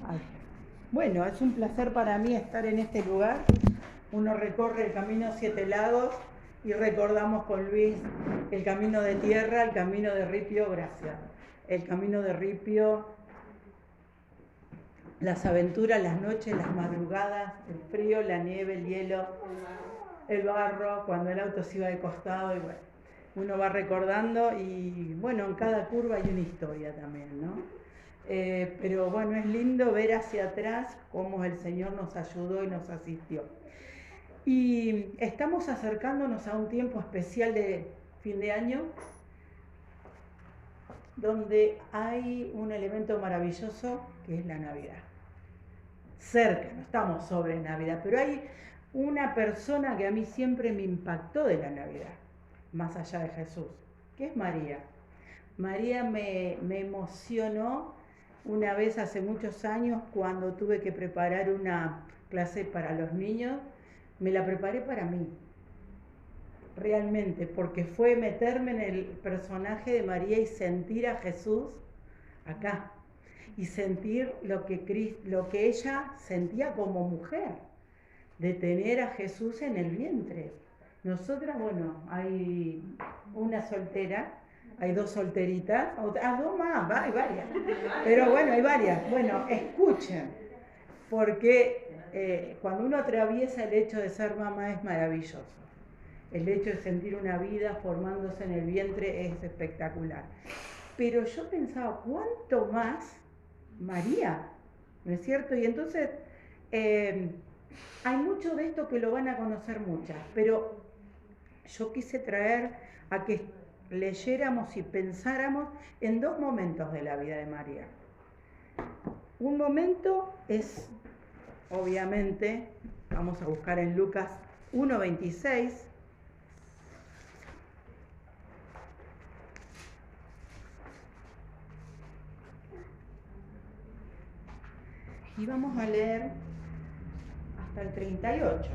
Ay. Bueno, es un placer para mí estar en este lugar. Uno recorre el camino Siete Lagos y recordamos con Luis el camino de tierra, el camino de ripio, gracias. El camino de ripio, las aventuras, las noches, las madrugadas, el frío, la nieve, el hielo, el barro, cuando el auto se iba de costado y bueno, uno va recordando y bueno, en cada curva hay una historia también, ¿no? Pero bueno, es lindo ver hacia atrás cómo el Señor nos ayudó y nos asistió. Y estamos acercándonos a un tiempo especial de fin de año, donde hay un elemento maravilloso que es la Navidad. Cerca, no estamos sobre Navidad, pero hay una persona que a mí siempre me impactó de la Navidad, más allá de Jesús, que es María. María me emocionó una vez hace muchos años cuando tuve que preparar una clase para los niños, me la preparé para mí, realmente, porque fue meterme en el personaje de María y sentir a Jesús acá, y sentir lo que ella sentía como mujer, de tener a Jesús en el vientre. Nosotras, bueno, hay una soltera, hay dos solteritas, dos más, hay varias, pero bueno, hay varias. Bueno, escuchen, porque cuando uno atraviesa el hecho de ser mamá es maravilloso. El hecho de sentir una vida formándose en el vientre es espectacular. Pero yo pensaba, ¿cuánto más María? ¿No es cierto? Y entonces hay mucho de esto que lo van a conocer muchas, pero yo quise traer a que leyéramos y pensáramos en dos momentos de la vida de María. Un momento es, obviamente, vamos a buscar en Lucas 1:26, y vamos a leer hasta el 38.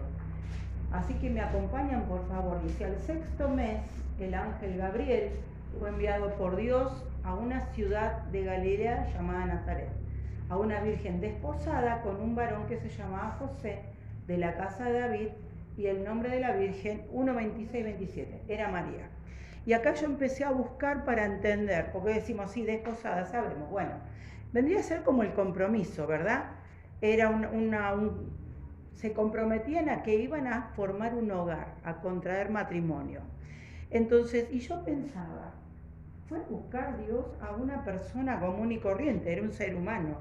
Así que me acompañan, por favor. Dice: al sexto mes, el ángel Gabriel fue enviado por Dios a una ciudad de Galilea llamada Nazaret, a una virgen desposada con un varón que se llamaba José, de la casa de David, y el nombre de la virgen, 1:26-27, era María. Y acá yo empecé a buscar para entender, porque decimos, sí, desposada, sabemos. Bueno, vendría a ser como el compromiso, ¿verdad? Era se comprometían a que iban a formar un hogar, a contraer matrimonio. Entonces, y yo pensaba, fue a buscar Dios a una persona común y corriente, era un ser humano,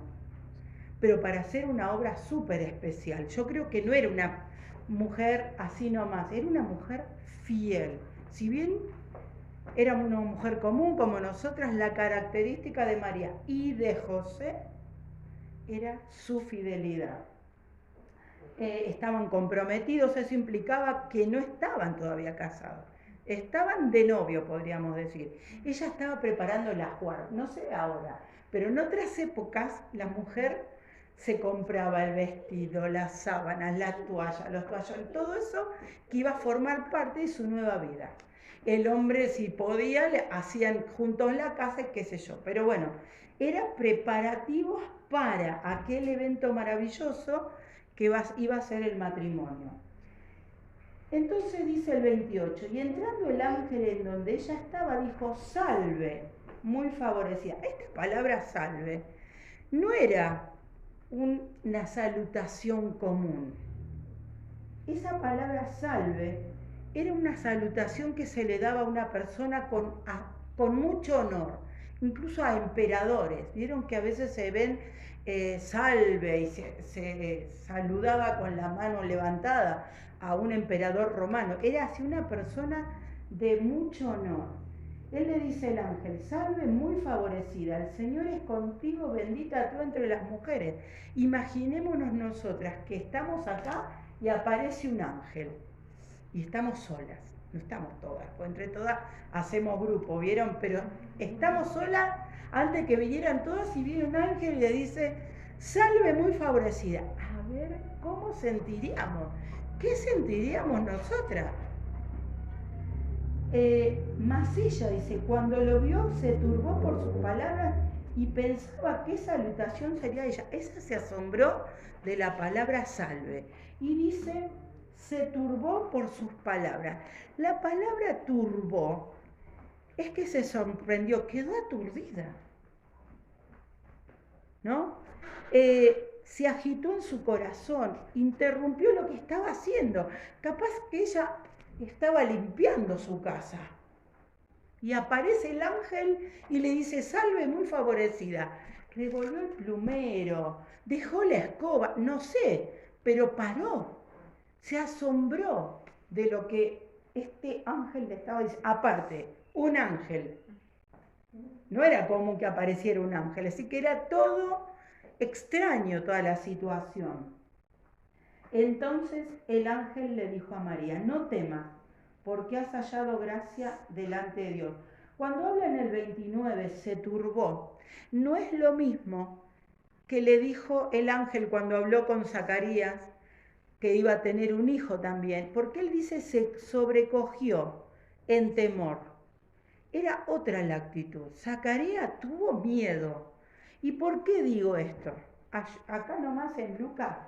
pero para hacer una obra súper especial. Yo creo que no era una mujer así nomás, era una mujer fiel. Si bien era una mujer común como nosotras, la característica de María y de José era su fidelidad. Estaban comprometidos, eso implicaba que no estaban todavía casados, estaban de novio, podríamos decir. Ella estaba preparando la juar, no sé ahora, pero en otras épocas la mujer se compraba el vestido, las sábanas, la toalla, los toallones, todo eso que iba a formar parte de su nueva vida. El hombre, si podía, le hacían juntos la casa, qué sé yo, pero bueno, eran preparativos para aquel evento maravilloso que iba a ser el matrimonio. Entonces dice el 28, y entrando el ángel en donde ella estaba, dijo: salve, muy favorecida. Esta palabra salve no era una salutación común. Esa palabra salve era una salutación que se le daba a una persona con mucho honor, incluso a emperadores. Vieron que a veces se ven salve y se saludaba con la mano levantada a un emperador romano. Era así una persona de mucho honor. Él le dice al ángel: salve, muy favorecida, el Señor es contigo, bendita tú entre las mujeres. Imaginémonos nosotras que estamos acá y aparece un ángel y estamos solas, no estamos todas, pues entre todas hacemos grupo, ¿vieron? Pero estamos solas antes que vinieran todas, y viene un ángel y le dice: salve, muy favorecida. A ver, ¿cómo sentiríamos? ¿Qué sentiríamos nosotras? Mas ella, dice, cuando lo vio se turbó por sus palabras y pensaba qué salutación sería ella. Ella se asombró de la palabra salve y dice, se turbó por sus palabras. La palabra turbó es que se sorprendió, quedó aturdida, ¿no? Se agitó en su corazón, interrumpió lo que estaba haciendo. Capaz que ella estaba limpiando su casa. Y aparece el ángel y le dice, salve muy favorecida. Revolvió el plumero, dejó la escoba, no sé, pero paró. Se asombró de lo que este ángel le estaba diciendo. Aparte, un ángel. No era común que apareciera un ángel, así que era todo extraño toda la situación. Entonces el ángel le dijo a María, no temas, porque has hallado gracia delante de Dios. Cuando habla en el 29, se turbó, no es lo mismo que le dijo el ángel cuando habló con Zacarías, que iba a tener un hijo también, porque él dice se sobrecogió en temor. Era otra la actitud. Zacarías tuvo miedo. ¿Y por qué digo esto? Acá nomás en Lucas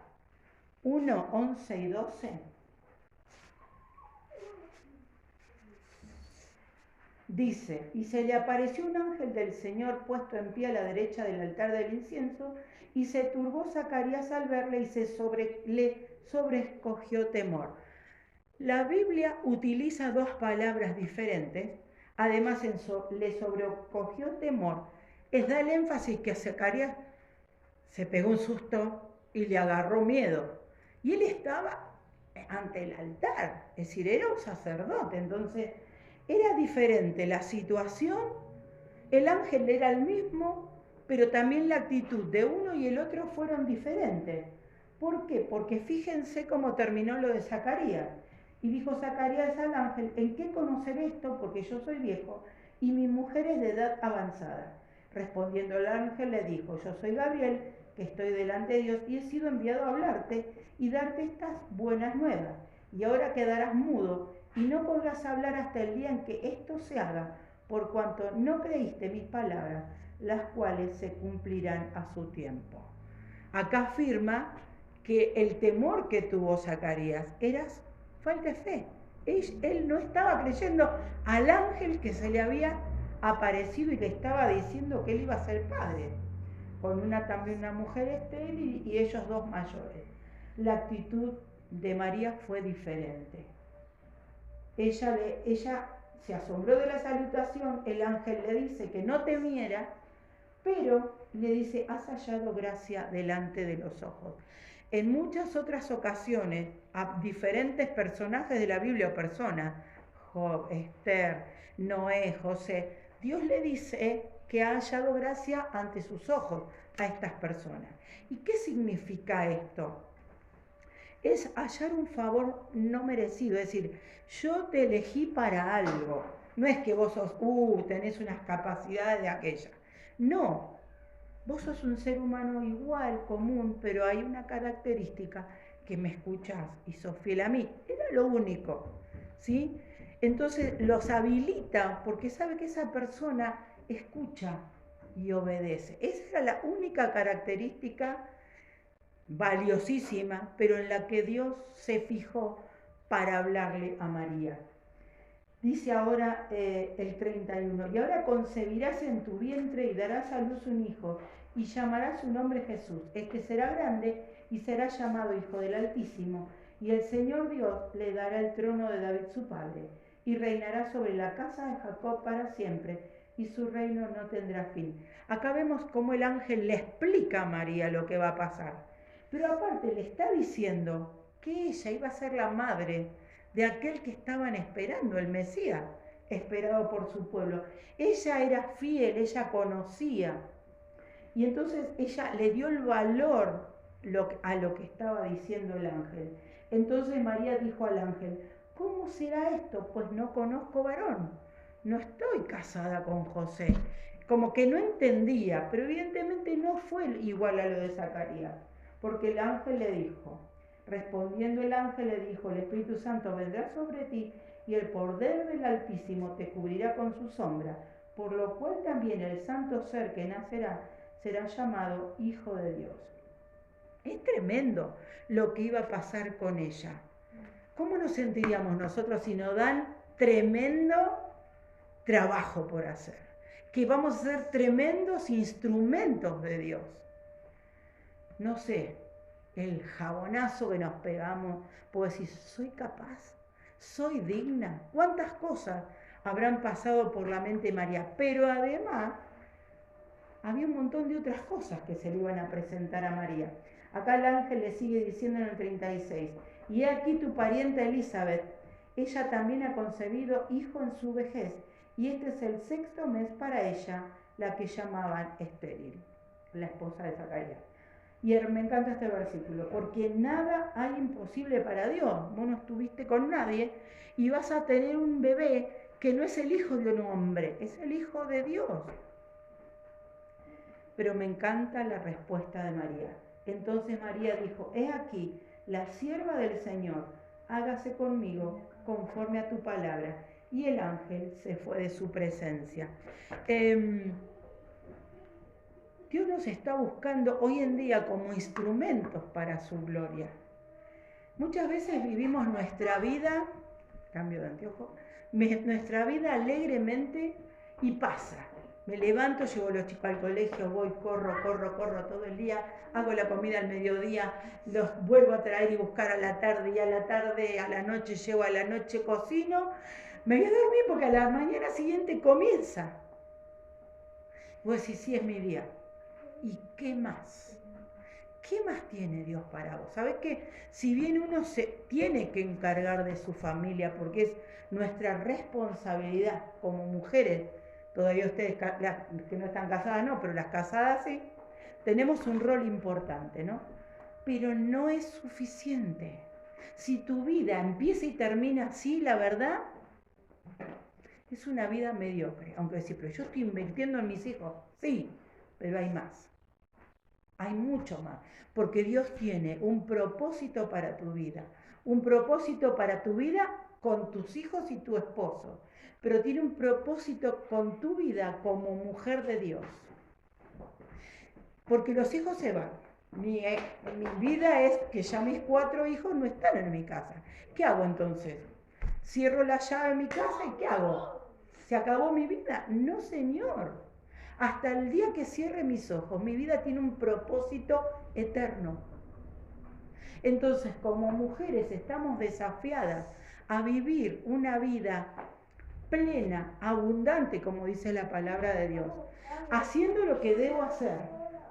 1, 11 y 12. Dice, y se le apareció un ángel del Señor puesto en pie a la derecha del altar del incienso, y se turbó Zacarías al verle y le sobrecogió temor. La Biblia utiliza dos palabras diferentes, además le sobrecogió temor, es dar el énfasis que a Zacarías se pegó un susto y le agarró miedo. Y él estaba ante el altar, es decir, era un sacerdote, entonces era diferente la situación, el ángel era el mismo, pero también la actitud de uno y el otro fueron diferentes. ¿Por qué? Porque fíjense cómo terminó lo de Zacarías. Y dijo Zacarías al ángel, ¿en qué conocer esto? Porque yo soy viejo y mi mujer es de edad avanzada. Respondiendo el ángel le dijo, yo soy Gabriel, que estoy delante de Dios y he sido enviado a hablarte y darte estas buenas nuevas. Y ahora quedarás mudo y no podrás hablar hasta el día en que esto se haga, por cuanto no creíste mis palabras, las cuales se cumplirán a su tiempo. Acá afirma que el temor que tuvo Zacarías era falta de fe. Él no estaba creyendo al ángel que se le había aparecido y le estaba diciendo que él iba a ser padre, con también una mujer estéril y ellos dos mayores. La actitud de María fue diferente. Ella se asombró de la salutación, el ángel le dice que no temiera, pero le dice, has hallado gracia delante de los ojos. En muchas otras ocasiones, a diferentes personajes de la Biblia o personas, Job, Esther, Noé, José, Dios le dice que ha hallado gracia ante sus ojos a estas personas. ¿Y qué significa esto? Es hallar un favor no merecido, es decir, yo te elegí para algo, no es que vos sos, tenés unas capacidades de aquella, no, vos sos un ser humano igual, común, pero hay una característica que me escuchás y sos fiel a mí, era lo único, ¿sí? Entonces los habilita porque sabe que esa persona escucha y obedece, esa era la única característica valiosísima, pero en la que Dios se fijó para hablarle a María. Dice ahora el 31, y ahora concebirás en tu vientre y darás a luz un hijo, y llamarás su nombre Jesús. Este será grande y será llamado Hijo del Altísimo, y el Señor Dios le dará el trono de David su padre, y reinará sobre la casa de Jacob para siempre, y su reino no tendrá fin. Acá vemos cómo el ángel le explica a María lo que va a pasar. Pero aparte le está diciendo que ella iba a ser la madre de aquel que estaban esperando, el Mesías, esperado por su pueblo. Ella era fiel, ella conocía. Y entonces ella le dio el valor a lo que estaba diciendo el ángel. Entonces María dijo al ángel, ¿cómo será esto? Pues no conozco varón, no estoy casada con José. Como que no entendía, pero evidentemente no fue igual a lo de Zacarías. Porque el ángel le dijo, respondiendo el ángel le dijo, el Espíritu Santo vendrá sobre ti y el poder del Altísimo te cubrirá con su sombra. por lo cual también el santo ser que nacerá será llamado Hijo de Dios. Es tremendo lo que iba a pasar con ella. ¿Cómo nos sentiríamos nosotros si nos dan tremendo trabajo por hacer? Que vamos a ser tremendos instrumentos de Dios. No sé, el jabonazo que nos pegamos, puedo decir, soy capaz, soy digna. ¿Cuántas cosas habrán pasado por la mente de María? Pero además, había un montón de otras cosas que se le iban a presentar a María. Acá el ángel le sigue diciendo en el 36, y aquí tu parienta Elizabeth, ella también ha concebido hijo en su vejez, y este es el 6º mes para ella, la que llamaban estéril, la esposa de Zacarías. Y me encanta este versículo, porque nada hay imposible para Dios. Vos no estuviste con nadie y vas a tener un bebé que no es el hijo de un hombre, es el hijo de Dios. Pero me encanta la respuesta de María. Entonces María dijo, he aquí, la sierva del Señor, hágase conmigo conforme a tu palabra. Y el ángel se fue de su presencia. Dios nos está buscando hoy en día como instrumentos para su gloria. Muchas veces vivimos nuestra vida, cambio de anteojo, nuestra vida alegremente y pasa. Me levanto, llevo a los chicos al colegio, voy, corro todo el día, hago la comida al mediodía, los vuelvo a traer y buscar a la tarde, y a la tarde, a la noche llevo, a la noche cocino, me voy a dormir porque a la mañana siguiente comienza. Vos decís, sí, es mi día. ¿Y qué más? ¿Qué más tiene Dios para vos? ¿Sabés que si bien uno se tiene que encargar de su familia, porque es nuestra responsabilidad como mujeres, todavía ustedes las que no están casadas no, pero las casadas sí, tenemos un rol importante, ¿no? Pero no es suficiente. Si tu vida empieza y termina así, la verdad, es una vida mediocre. Aunque decir, pero yo estoy invirtiendo en mis hijos, sí, pero hay más. Hay mucho más, porque Dios tiene un propósito para tu vida, un propósito para tu vida con tus hijos y tu esposo, pero tiene un propósito con tu vida como mujer de Dios. Porque los hijos se van. Mi vida es que ya mis 4 hijos no están en mi casa. ¿Qué hago entonces? ¿Cierro la llave en mi casa y qué hago? ¿Se acabó mi vida? No, señor. Hasta el día que cierre mis ojos, mi vida tiene un propósito eterno. Entonces, como mujeres estamos desafiadas a vivir una vida plena, abundante, como dice la palabra de Dios, haciendo lo que debo hacer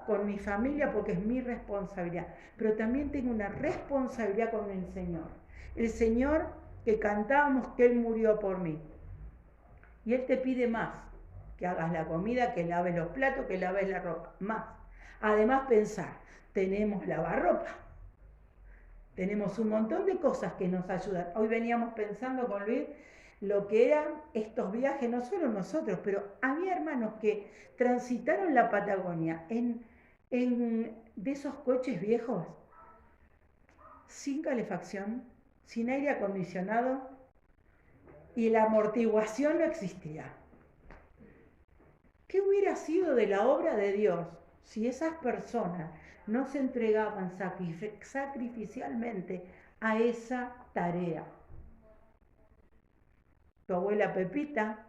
con mi familia porque es mi responsabilidad, pero también tengo una responsabilidad con el Señor. El Señor que cantábamos que Él murió por mí. Y Él te pide más, que hagas la comida, que laves los platos, que laves la ropa, más. Además pensar, tenemos lavarropa, tenemos un montón de cosas que nos ayudan. Hoy veníamos pensando con Luis lo que eran estos viajes, no solo nosotros, pero había hermanos que transitaron la Patagonia de esos coches viejos, sin calefacción, sin aire acondicionado, y la amortiguación no existía. ¿Qué hubiera sido de la obra de Dios si esas personas no se entregaban sacrificialmente a esa tarea? Tu abuela Pepita,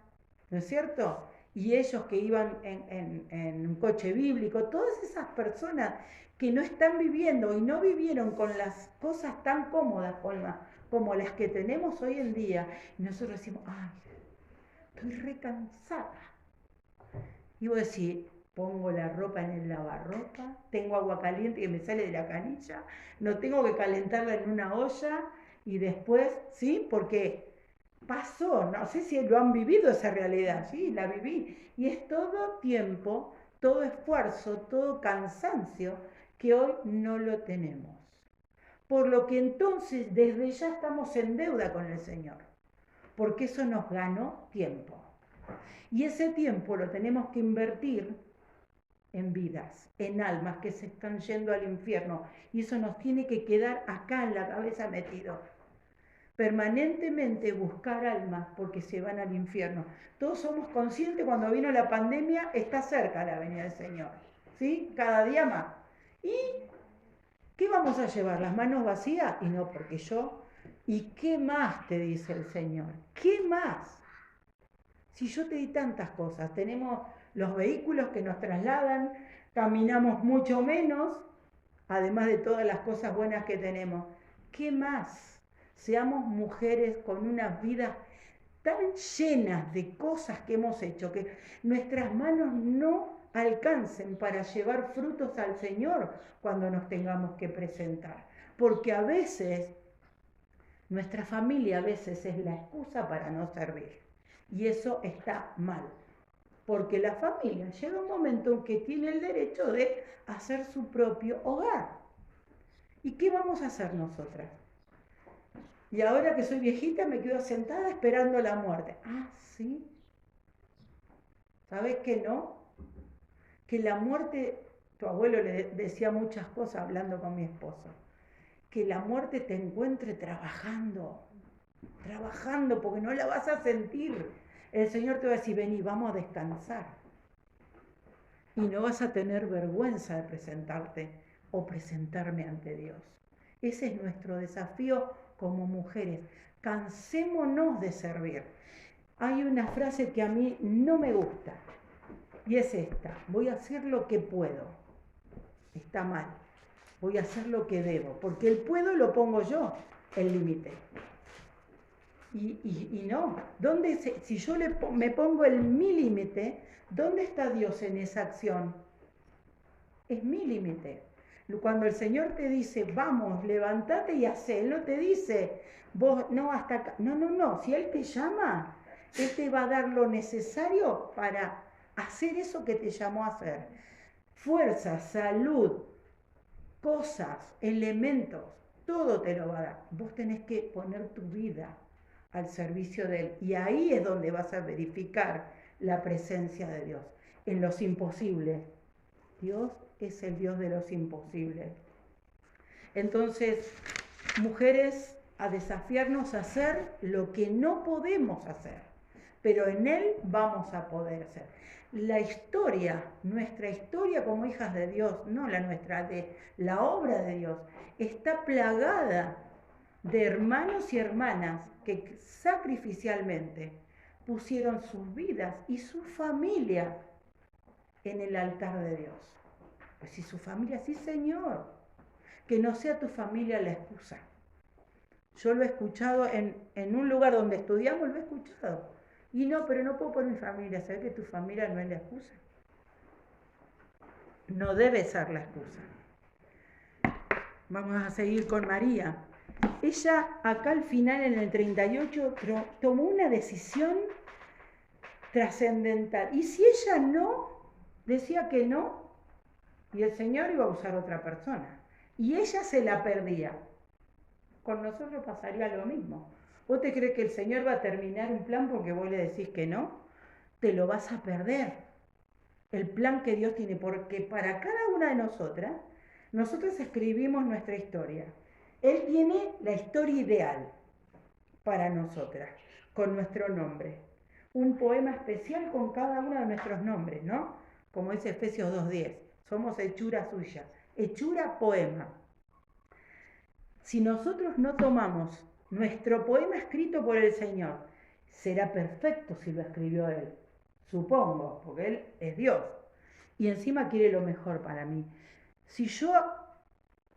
¿no es cierto? Y ellos que iban en un coche bíblico, todas esas personas que no están viviendo y no vivieron con las cosas tan cómodas como las que tenemos hoy en día, y nosotros decimos, ay, estoy recansada. Y vos decís, pongo la ropa en el lavarropa, tengo agua caliente que me sale de la canilla, no tengo que calentarla en una olla y después, ¿sí? Porque pasó, no sé si lo han vivido esa realidad, sí, la viví. Y es todo tiempo, todo esfuerzo, todo cansancio que hoy no lo tenemos. Por lo que entonces desde ya estamos en deuda con el Señor, porque eso nos ganó tiempo. Y ese tiempo lo tenemos que invertir en vidas, en almas que se están yendo al infierno. Y eso nos tiene que quedar acá en la cabeza metido. permanentemente buscar almas porque se van al infierno. Todos somos conscientes cuando vino la pandemia, está cerca la venida del Señor, ¿sí? Cada día más. ¿Y qué vamos a llevar? ¿Las manos vacías? Y no, porque yo... ¿Y qué más te dice el Señor? ¿Qué más? Si yo te di tantas cosas, tenemos los vehículos que nos trasladan, caminamos mucho menos, además de todas las cosas buenas que tenemos. ¿Qué más? Seamos mujeres con unas vidas tan llenas de cosas que hemos hecho que nuestras manos no alcancen para llevar frutos al Señor cuando nos tengamos que presentar. Porque a veces, nuestra familia a veces es la excusa para no servir. Y eso está mal. Porque la familia llega un momento en que tiene el derecho de hacer su propio hogar. ¿Y qué vamos a hacer nosotras? Y ahora que soy viejita me quedo sentada esperando la muerte. Ah, sí. ¿Sabes que no? Que la muerte, tu abuelo le decía muchas cosas hablando con mi esposo. Que la muerte te encuentre trabajando porque no la vas a sentir. El Señor te va a decir, vení, vamos a descansar. Y no vas a tener vergüenza de presentarte o presentarme ante Dios. Ese es nuestro desafío como mujeres. Cansémonos de servir. Hay una frase que a mí no me gusta y es esta: voy a hacer lo que puedo. Está mal. Voy a hacer lo que debo, porque el puedo lo pongo yo, el límite. Y no, si yo me pongo mi límite, ¿dónde está Dios en esa acción? Es mi límite. Cuando el Señor te dice, vamos, levántate y hacé, Él no te dice, vos, no, hasta acá. No. Si Él te llama, Él te va a dar lo necesario para hacer eso que te llamó a hacer. Fuerza, salud, cosas, elementos, todo te lo va a dar. Vos tenés que poner tu vida al servicio de Él. Y ahí es donde vas a verificar la presencia de Dios. En los imposibles. Dios es el Dios de los imposibles. Entonces, mujeres, a desafiarnos a hacer lo que no podemos hacer, pero en Él vamos a poder hacer. La historia, nuestra historia como hijas de Dios, no la nuestra, de la obra de Dios, está plagada de hermanos y hermanas que sacrificialmente pusieron sus vidas y su familia en el altar de Dios. Pues si su familia, sí, Señor, que no sea tu familia la excusa. Yo lo he escuchado en un lugar donde estudiamos, lo he escuchado. Y no, pero no puedo por mi familia. ¿Sabes que tu familia no es la excusa? No debe ser la excusa. Vamos a seguir con María. Ella acá al final, en el 38, tomó una decisión trascendental. Y si ella no, decía que no, y el Señor iba a usar otra persona. Y ella se la perdía. Con nosotros pasaría lo mismo. ¿Vos te crees que el Señor va a terminar un plan porque vos le decís que no? Te lo vas a perder. El plan que Dios tiene, porque para cada una de nosotros escribimos nuestra historia. Él tiene la historia ideal para nosotras, con nuestro nombre. Un poema especial con cada uno de nuestros nombres, ¿no? Como dice Efesios 2:10. Somos hechura suya. Hechura, poema. Si nosotros no tomamos nuestro poema escrito por el Señor, será perfecto si lo escribió Él, supongo, porque Él es Dios. Y encima quiere lo mejor para mí. Si yo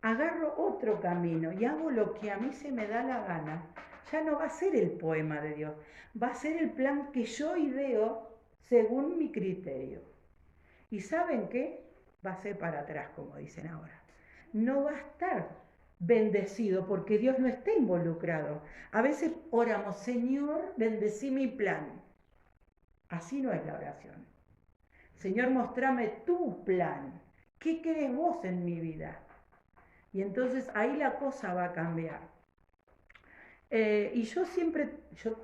agarro otro camino y hago lo que a mí se me da la gana, ya no va a ser el poema de Dios, va a ser el plan que yo ideo según mi criterio. ¿Y saben qué? Va a ser para atrás, como dicen ahora. No va a estar bendecido porque Dios no está involucrado. A veces oramos, Señor, bendecí mi plan. Así no es la oración. Señor, mostrame tu plan. ¿Qué querés vos en mi vida? Y entonces ahí la cosa va a cambiar. Y yo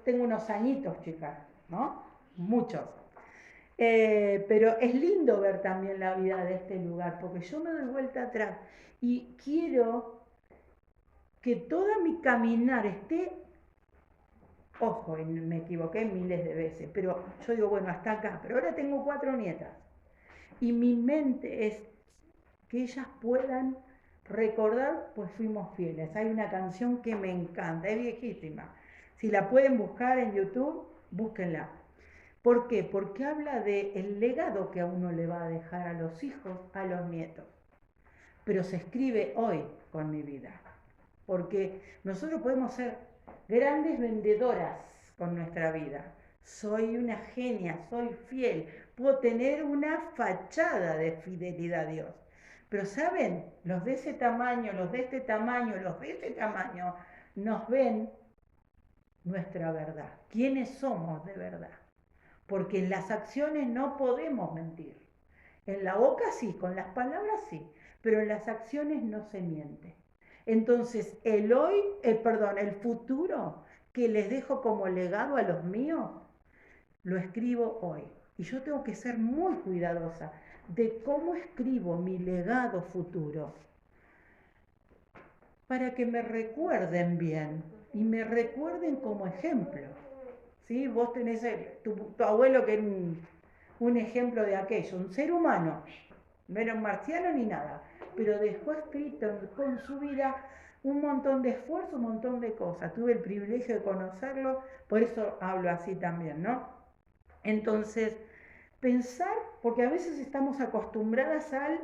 tengo unos añitos, chicas, ¿no? Muchos. Pero es lindo ver también la vida de este lugar, porque yo me doy vuelta atrás y quiero que todo mi caminar esté Ojo, me equivoqué miles de veces, pero yo digo, bueno, hasta acá. Pero ahora tengo 4 nietas. Y mi mente es que ellas puedan recordar, pues fuimos fieles. Hay una canción que me encanta, es viejísima. Si la pueden buscar en YouTube, búsquenla. ¿Por qué? Porque habla del legado que a uno le va a dejar a los hijos, a los nietos. Pero se escribe hoy con mi vida. Porque nosotros podemos ser grandes vendedoras con nuestra vida. Soy una genia, soy fiel, puedo tener una fachada de fidelidad a Dios. Pero saben, los de ese tamaño, los de este tamaño, los de este tamaño, nos ven nuestra verdad, quiénes somos de verdad. Porque en las acciones no podemos mentir. En la boca sí, con las palabras sí, pero en las acciones no se miente. Entonces, el futuro que les dejo como legado a los míos, lo escribo hoy. Y yo tengo que ser muy cuidadosa de cómo escribo mi legado futuro para que me recuerden bien y me recuerden como ejemplo. ¿Sí? Vos tenés tu abuelo que era un ejemplo de aquello, un ser humano, no era un marciano ni nada, pero dejó escrito con su vida un montón de esfuerzo, un montón de cosas. Tuve el privilegio de conocerlo, por eso hablo así también, ¿no? Entonces, pensar, porque a veces estamos acostumbradas al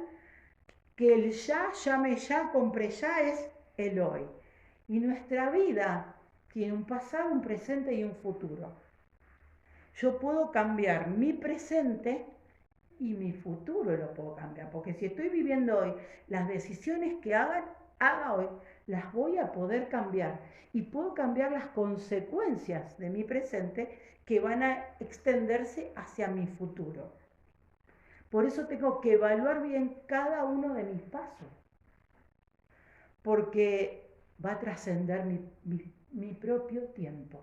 que el ya, llame ya, compre ya es el hoy. Y nuestra vida tiene un pasado, un presente y un futuro. Yo puedo cambiar mi presente y mi futuro lo puedo cambiar, porque si estoy viviendo hoy, las decisiones que haga hoy, las voy a poder cambiar y puedo cambiar las consecuencias de mi presente que van a extenderse hacia mi futuro. Por eso tengo que evaluar bien cada uno de mis pasos, porque va a trascender mi propio tiempo,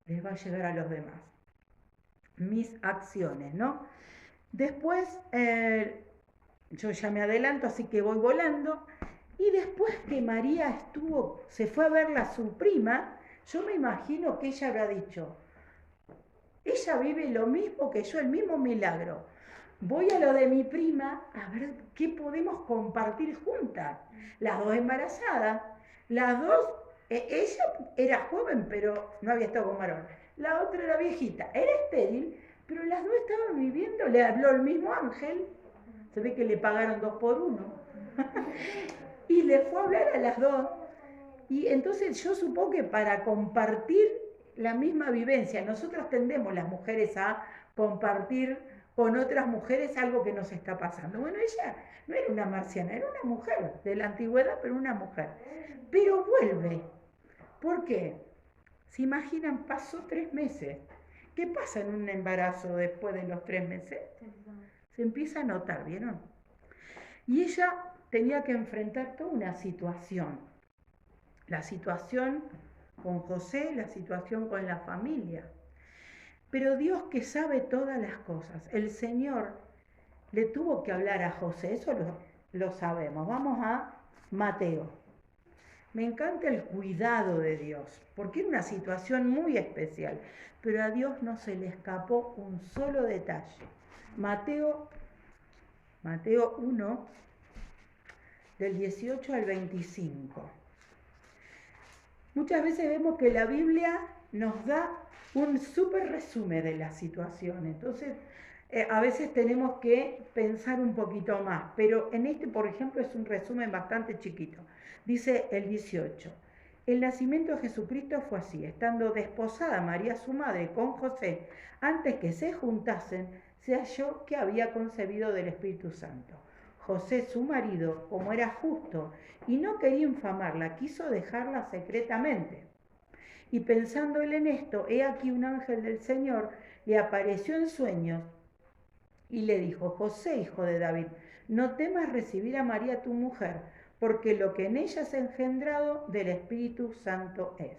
les va a llegar a los demás, mis acciones, ¿no? Después, yo ya me adelanto, así que voy volando. Y después que María se fue a verla a su prima, yo me imagino que ella habrá dicho, ella vive lo mismo que yo, el mismo milagro. Voy a lo de mi prima a ver qué podemos compartir juntas. Las dos embarazadas, las dos, ella era joven, pero no había estado con varón. La otra era viejita, era estéril, pero las dos estaban viviendo, le habló el mismo ángel, se ve que le pagaron 2 por 1, y le fue a hablar a las dos. Y entonces yo supongo que para compartir la misma vivencia, nosotros tendemos las mujeres a compartir con otras mujeres algo que nos está pasando. Bueno, ella no era una marciana, era una mujer de la antigüedad, pero una mujer. Pero vuelve. ¿Por qué? ¿Se imaginan? Pasó 3 meses. ¿Qué pasa en un embarazo después de los 3 meses? Se empieza a notar, ¿vieron? Y ella tenía que enfrentar toda una situación. La situación con José, la situación con la familia. Pero Dios que sabe todas las cosas, el Señor le tuvo que hablar a José, eso lo sabemos. Vamos a Mateo. Me encanta el cuidado de Dios, porque era una situación muy especial, pero a Dios no se le escapó un solo detalle. Mateo 1, del 18 al 25. Muchas veces vemos que la Biblia nos da un súper resumen de la situación, entonces a veces tenemos que pensar un poquito más, pero en este, por ejemplo, es un resumen bastante chiquito. Dice el 18, el nacimiento de Jesucristo fue así, estando desposada María su madre con José, antes que se juntasen, se halló que había concebido del Espíritu Santo. José, su marido, como era justo y no quería infamarla, quiso dejarla secretamente. Y pensando él en esto, he aquí un ángel del Señor le apareció en sueños y le dijo, José, hijo de David, no temas recibir a María tu mujer, porque lo que en ella es engendrado del Espíritu Santo es.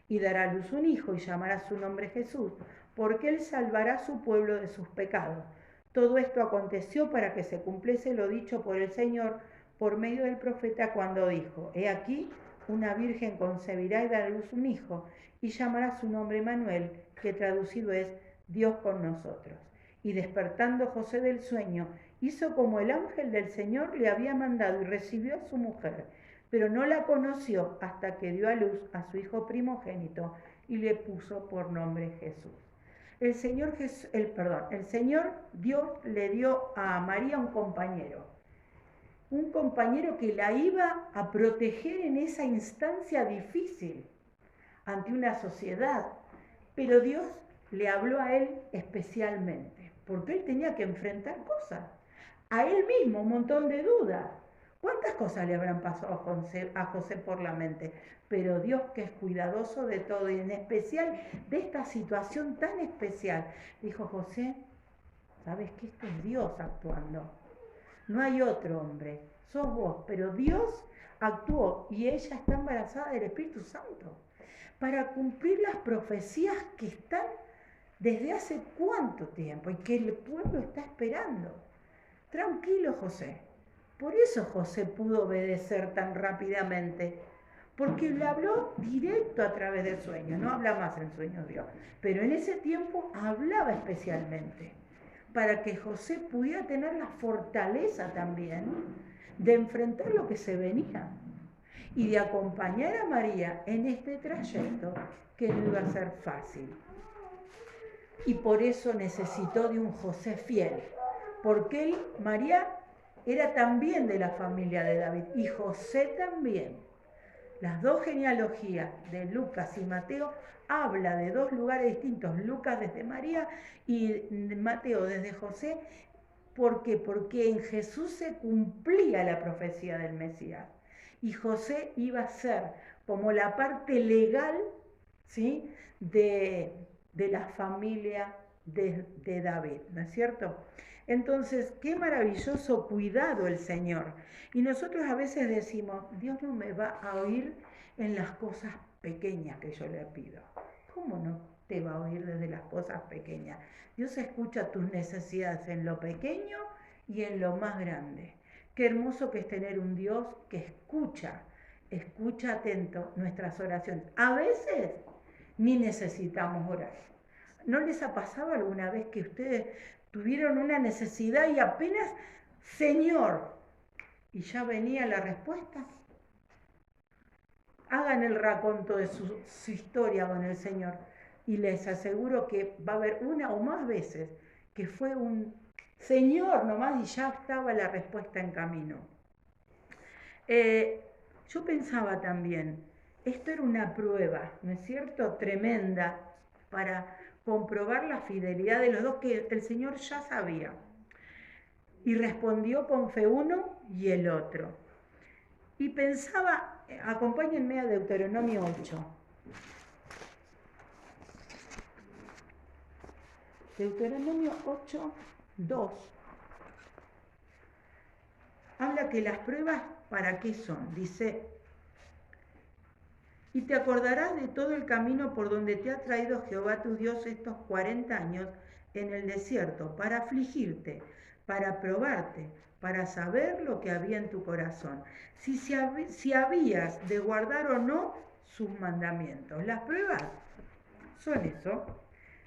Y dará a luz un hijo y llamará su nombre Jesús, porque él salvará a su pueblo de sus pecados. Todo esto aconteció para que se cumpliese lo dicho por el Señor por medio del profeta cuando dijo, he aquí, una virgen concebirá y dará a luz un hijo, y llamará su nombre Manuel, que traducido es Dios con nosotros. Y despertando José del sueño, hizo como el ángel del Señor le había mandado y recibió a su mujer, pero no la conoció hasta que dio a luz a su hijo primogénito y le puso por nombre Jesús. El Señor Dios le dio a María un compañero que la iba a proteger en esa instancia difícil ante una sociedad, pero Dios le habló a él especialmente, porque él tenía que enfrentar cosas, a él mismo un montón de dudas. ¿Cuántas cosas le habrán pasado a José por la mente? Pero Dios, que es cuidadoso de todo, y en especial de esta situación tan especial, dijo: José, ¿sabes que esto es Dios actuando? No hay otro hombre, sos vos, pero Dios actuó y ella está embarazada del Espíritu Santo para cumplir las profecías que están desde hace cuánto tiempo y que el pueblo está esperando. Tranquilo, José. Por eso José pudo obedecer tan rápidamente, porque le habló directo a través del sueño. No habla más en sueños Dios, pero en ese tiempo hablaba especialmente, para que José pudiera tener la fortaleza también de enfrentar lo que se venía y de acompañar a María en este trayecto que no iba a ser fácil. Y por eso necesitó de un José fiel, porque María era también de la familia de David y José también. Las dos genealogías de Lucas y Mateo habla de dos lugares distintos, Lucas desde María y Mateo desde José. ¿Por qué? Porque en Jesús se cumplía la profecía del Mesías y José iba a ser como la parte legal, ¿sí?, de la familia de David, ¿no es cierto? Entonces, qué maravilloso cuidado el Señor. Y nosotros a veces decimos: Dios no me va a oír en las cosas pequeñas que yo le pido. ¿Cómo no te va a oír desde las cosas pequeñas? Dios escucha tus necesidades en lo pequeño y en lo más grande. Qué hermoso que es tener un Dios que escucha atento nuestras oraciones. A veces ni necesitamos orar. ¿No les ha pasado alguna vez que ustedes tuvieron una necesidad y apenas, Señor, y ya venía la respuesta? Hagan el raconto de su historia con el Señor y les aseguro que va a haber una o más veces que fue un Señor nomás y ya estaba la respuesta en camino. Yo pensaba también, esto era una prueba, ¿no es cierto?, tremenda para comprobar la fidelidad de los dos, que el Señor ya sabía. Y respondió con fe uno y el otro. Y pensaba, acompáñenme a Deuteronomio 8. Deuteronomio 8, 2. Habla que las pruebas, ¿para qué son? Dice: y te acordarás de todo el camino por donde te ha traído Jehová tu Dios estos 40 años en el desierto, para afligirte, para probarte, para saber lo que había en tu corazón, si habías de guardar o no sus mandamientos. Las pruebas son eso.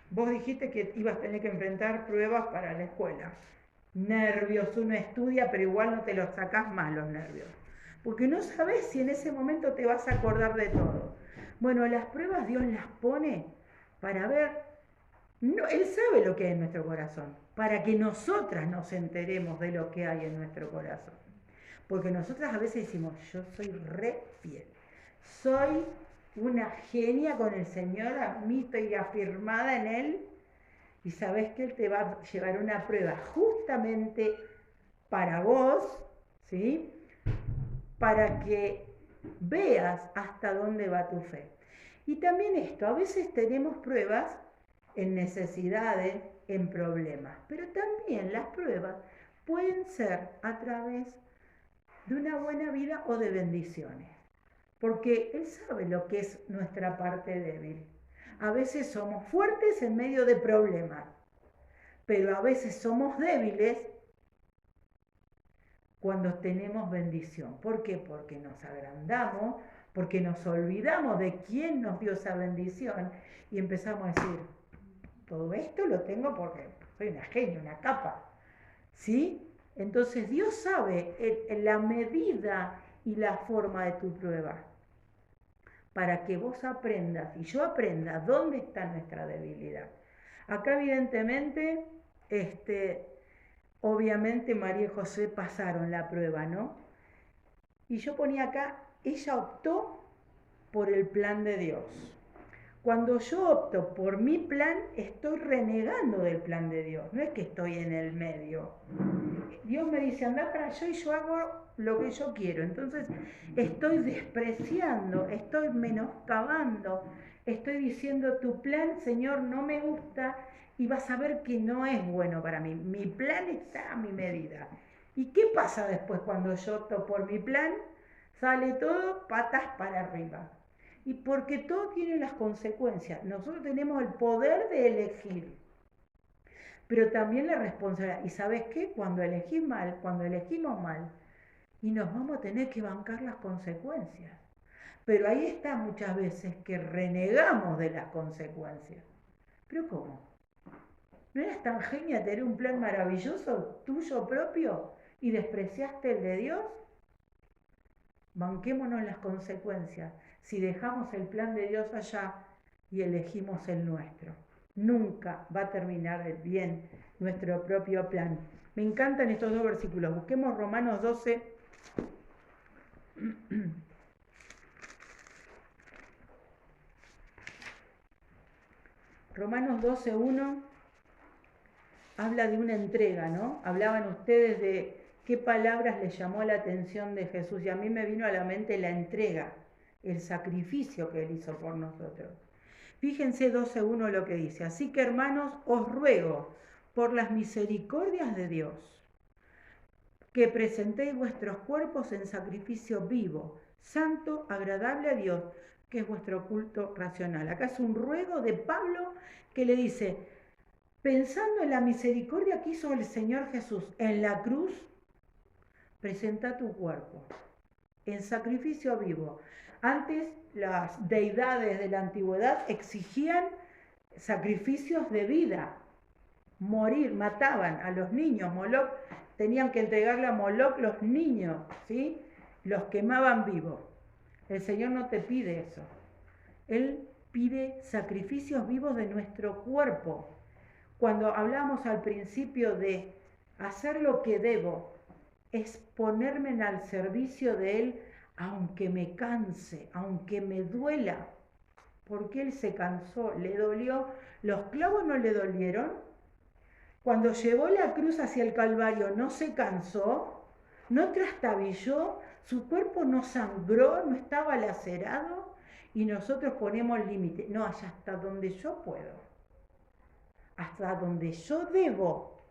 Vos dijiste que ibas a tener que enfrentar pruebas para la escuela. Nervios, uno estudia, pero igual no te los sacás más los nervios, porque no sabes si en ese momento te vas a acordar de todo. Bueno, las pruebas Dios las pone para ver, no, Él sabe lo que hay en nuestro corazón, para que nosotras nos enteremos de lo que hay en nuestro corazón. Porque nosotras a veces decimos: yo soy re fiel, soy una genia con el Señor, a mí estoy afirmada en Él, y sabes que Él te va a llevar una prueba justamente para vos, ¿sí?, para que veas hasta dónde va tu fe. Y también esto, a veces tenemos pruebas en necesidades, en problemas, pero también las pruebas pueden ser a través de una buena vida o de bendiciones, porque Él sabe lo que es nuestra parte débil. A veces somos fuertes en medio de problemas, pero a veces somos débiles cuando tenemos bendición. ¿Por qué? Porque nos agrandamos, porque nos olvidamos de quién nos dio esa bendición y empezamos a decir, todo esto lo tengo porque soy una genia, una capa. ¿Sí? Entonces Dios sabe la medida y la forma de tu prueba para que vos aprendas y yo aprenda dónde está nuestra debilidad. Acá evidentemente, obviamente María y José pasaron la prueba, ¿no? Y yo ponía acá, ella optó por el plan de Dios. Cuando yo opto por mi plan, estoy renegando del plan de Dios, no es que estoy en el medio. Dios me dice, anda para allá y yo hago lo que yo quiero. Entonces estoy despreciando, estoy menoscabando, estoy diciendo, tu plan, Señor, no me gusta y vas a ver que no es bueno para mí. Mi plan está a mi medida. ¿Y qué pasa después cuando yo opto por mi plan? Sale todo patas para arriba. Y porque todo tiene las consecuencias. Nosotros tenemos el poder de elegir, pero también la responsabilidad. ¿Y sabes qué? Cuando elegimos mal, y nos vamos a tener que bancar las consecuencias. Pero ahí está muchas veces que renegamos de las consecuencias. ¿Pero cómo? ¿No eras tan genia tener un plan maravilloso tuyo propio y despreciaste el de Dios? Banquémonos las consecuencias si dejamos el plan de Dios allá y elegimos el nuestro. Nunca va a terminar bien nuestro propio plan. Me encantan estos dos versículos. Busquemos Romanos 12. Romanos 12:1 habla de una entrega, ¿no? Hablaban ustedes de qué palabras les llamó la atención de Jesús y a mí me vino a la mente la entrega, el sacrificio que Él hizo por nosotros. Fíjense 12:1 lo que dice. Así que hermanos, os ruego por las misericordias de Dios que presentéis vuestros cuerpos en sacrificio vivo, santo, agradable a Dios, que es vuestro culto racional. Acá es un ruego de Pablo que le dice, pensando en la misericordia que hizo el Señor Jesús en la cruz, presenta tu cuerpo en sacrificio vivo. Antes las deidades de la antigüedad exigían sacrificios de vida, morir, mataban a los niños, Moloch, tenían que entregarle a Moloch los niños, ¿sí? Los quemaban vivos. El Señor no te pide eso. Él pide sacrificios vivos de nuestro cuerpo. Cuando hablamos al principio de hacer lo que debo, es ponerme al servicio de Él, aunque me canse, aunque me duela, porque Él se cansó, le dolió. ¿Los clavos no le dolieron? Cuando llevó la cruz hacia el Calvario, ¿no se cansó? ¿No trastabilló? ¿Su cuerpo no sangró? ¿No estaba lacerado? Y nosotros ponemos límite. No, hasta donde yo puedo, hasta donde yo debo.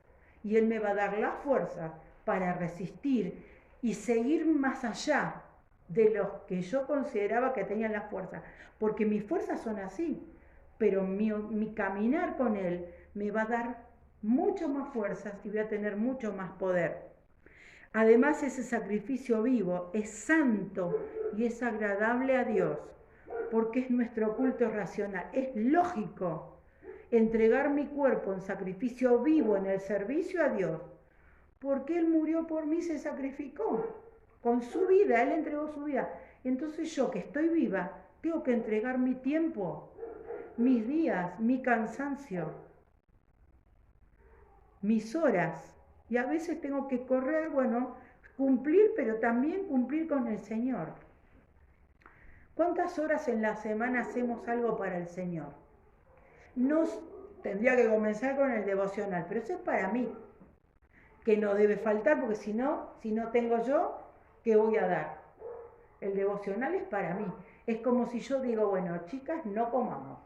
Y Él me va a dar la fuerza para resistir y seguir más allá de los que yo consideraba que tenían la fuerza, porque mis fuerzas son así, pero mi caminar con Él me va a dar mucho más fuerzas y voy a tener mucho más poder. Además, ese sacrificio vivo es santo y es agradable a Dios, porque es nuestro culto racional. Es lógico entregar mi cuerpo en sacrificio vivo en el servicio a Dios, porque Él murió por mí, se sacrificó con su vida, Él entregó su vida. Entonces yo que estoy viva, tengo que entregar mi tiempo, mis días, mi cansancio, mis horas. Y a veces tengo que correr, bueno, cumplir, pero también cumplir con el Señor. ¿Cuántas horas en la semana hacemos algo para el Señor? Tendría que comenzar con el devocional, pero eso es para mí, que no debe faltar, porque si no tengo yo, ¿qué voy a dar? El devocional es para mí. Es como si yo digo, bueno, chicas, no comamos.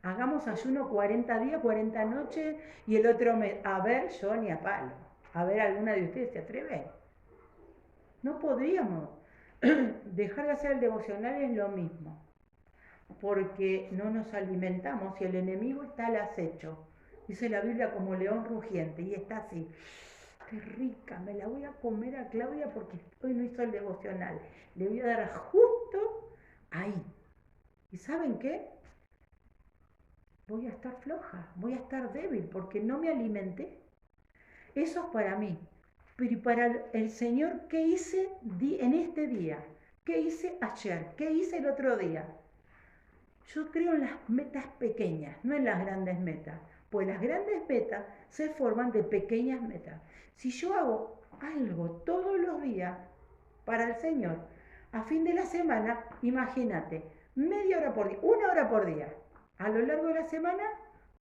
Hagamos ayuno 40 días, 40 noches, y el otro mes, a ver, yo ni a palo. A ver, ¿alguna de ustedes se atreve? No podríamos. Dejar de hacer el devocional es lo mismo, porque no nos alimentamos y el enemigo está al acecho. Dice la Biblia como león rugiente, y está así, qué rica, me la voy a comer a Claudia porque hoy no hizo el devocional. Le voy a dar justo ahí. ¿Y saben qué? Voy a estar floja, voy a estar débil porque no me alimenté. Eso es para mí. Pero para el Señor, ¿qué hice en este día? ¿Qué hice ayer? ¿Qué hice el otro día? Yo creo en las metas pequeñas, no en las grandes metas. Pues las grandes metas se forman de pequeñas metas. Si yo hago algo todos los días para el Señor, a fin de la semana, imagínate, media hora por día, 1 hora por día. A lo largo de la semana,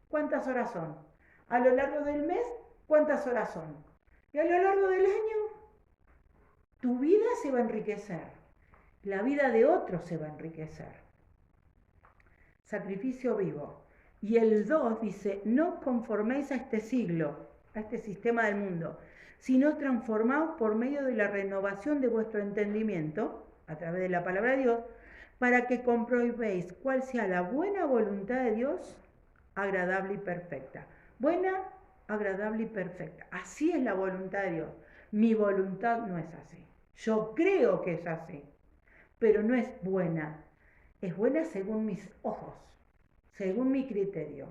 ¿cuántas horas son? A lo largo del mes, ¿cuántas horas son? Y a lo largo del año, tu vida se va a enriquecer. La vida de otros se va a enriquecer. Sacrificio vivo. Y el 2 dice, no os conforméis a este siglo, a este sistema del mundo, sino transformaos por medio de la renovación de vuestro entendimiento, a través de la palabra de Dios, para que comprobéis cuál sea la buena voluntad de Dios, agradable y perfecta. Buena, agradable y perfecta. Así es la voluntad de Dios. Mi voluntad no es así. Yo creo que es así, pero no es buena. Es buena según mis ojos, según mi criterio,